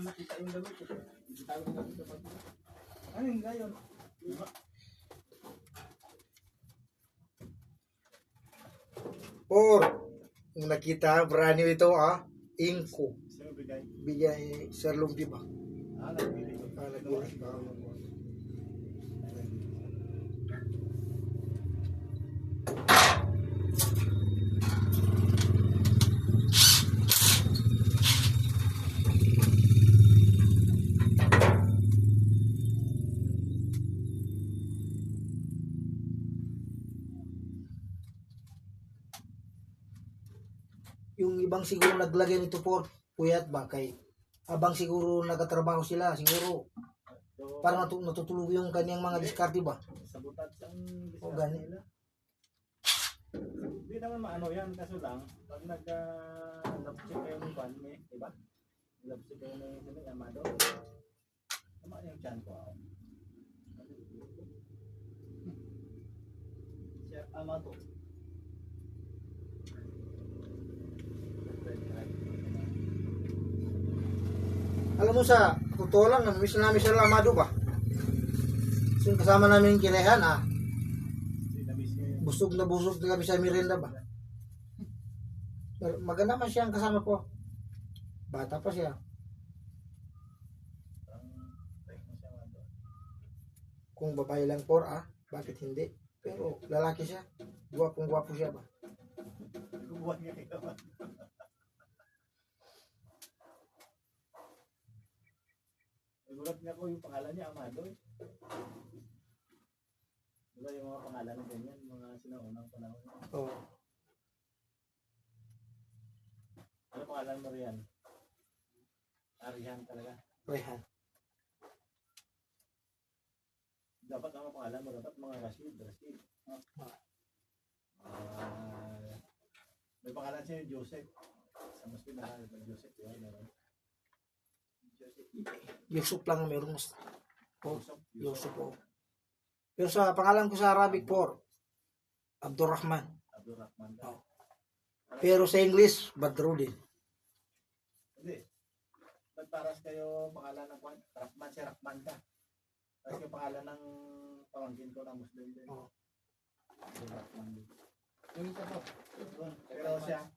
naman nakita yung damit. Hindi tayo nakita pa. Ano yung gayon? Por, kung nakita, brand new ito Inko. Sino bigay? Bigay Sir Lumpy ba? Nagbili ko. Nagbili. Yung ibang siguro naglagay nito por puyat ba kay abang siguro nagatrabaho sila siguro So, para natutulog yung kanyang mga diskarte ba? sabutan siyang O discount gani. nila. Hindi naman maano yan, kaso lang, pag nag-love-check kayo ng van, diba? Love-check kayo ng Amado. Tama yung chan ko. Chef Amado. Alam mo sa totoo lang, namiss na namin Sir Amado ba? Yung kasama namin yung kirehan busog na kami sa merienda ba? Pero maganda man siya ang kasama ko. Bata pa siya. Kung babae lang por bakit hindi? Pero lalaki siya. Gwapong-gwapo siya ba? Gubuhan nga kayo. Nagulat nga ko yung pangalan niya, Amado. Diba yung mga pangalan na ganyan, mga sinaunang panahon. Oo. Ano pangalan mo riyan? Arihan talaga. Rehan. Dapat ang pangalan mo, dapat mga Rashid. May pangalan siya yung Joseph. Sa Muslim na Joseph. Yun. Yusuf lang ang meron mas. Yusuf. Po. Pero sa pangalan ko sa Arabic por Abdurrahman. Abdurrahman. Oh. Pero sa English Badrudin. Hindi. Ba't paras kayo pangalan ng Rahman? Si Rahman ka. Tapos yung pangalan ng pamangkin ko na Muslim din. Oh. Si Rahman din. Yung isa po. Pero siya,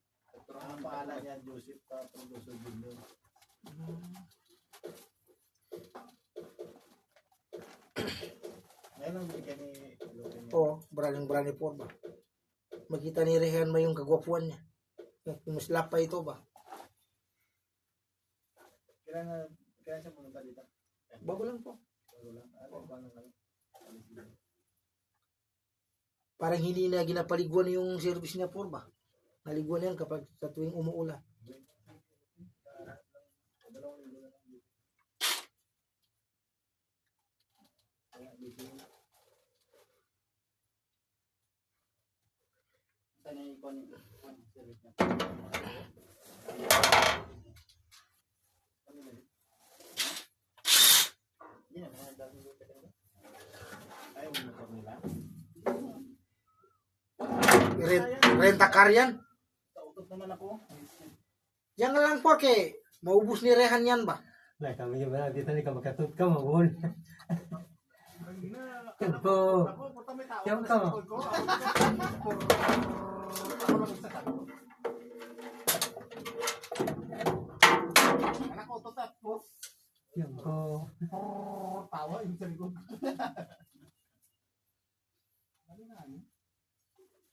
ang pangalan niya Joseph Producer Junior. Ngayon ang bigyan ni Logan. Brani po ba? Makita ni Rehan ba yung kagwapuan niya? Yung maslap pa ito ba? Kailan siya pumunta dito? Bago lang po. Parang hindi na ginapaliguan yung service niya po ba? Naliguan yan kapag sa tuwing umuulan. Sana ikon service niya. Renta car yan. Kautot naman ako. Yan na lang po kay maubos ni Rehan yan ba? Nah, kami juga dito ni kamakatut ka mabul. Tempo. Yang ka. Anak ko tutat po. Yang ko. Tawa yung sa likod. Ano na ano?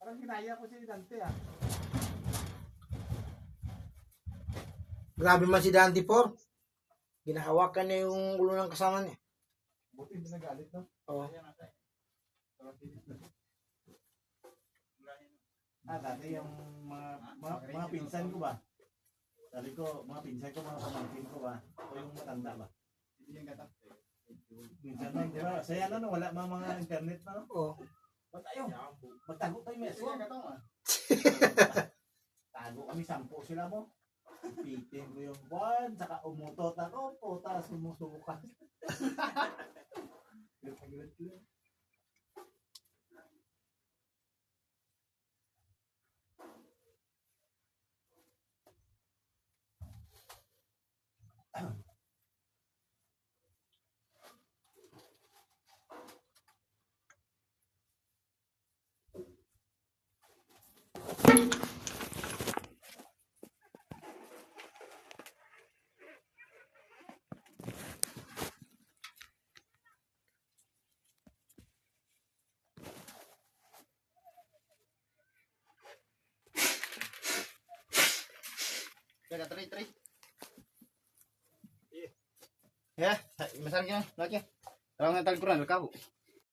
Parang ginaya ko si Dante Grabe man si Dante por. Ginahawakan niya yung ulo ng kasama niya. Buti hindi nagalit, no? Oo. Dati yung mga pinsan ko ba? Sabi ko, mga pinsan ko, mga pamangkin ko ba? O yung matanda ba? Hindi yung katak. Minsan lang, di ba? Saya na, no? Wala mga internet na, no? Oo. Ba't tayo? Magtago tayo, meso. Tago kami, 10 sila mo. Pitin ko yung buwan, saka umutot ako, puta, sumusukan. Jaga teri. Ya, masalah gimana? Lagi. Kalau nggak tahu kurang kau.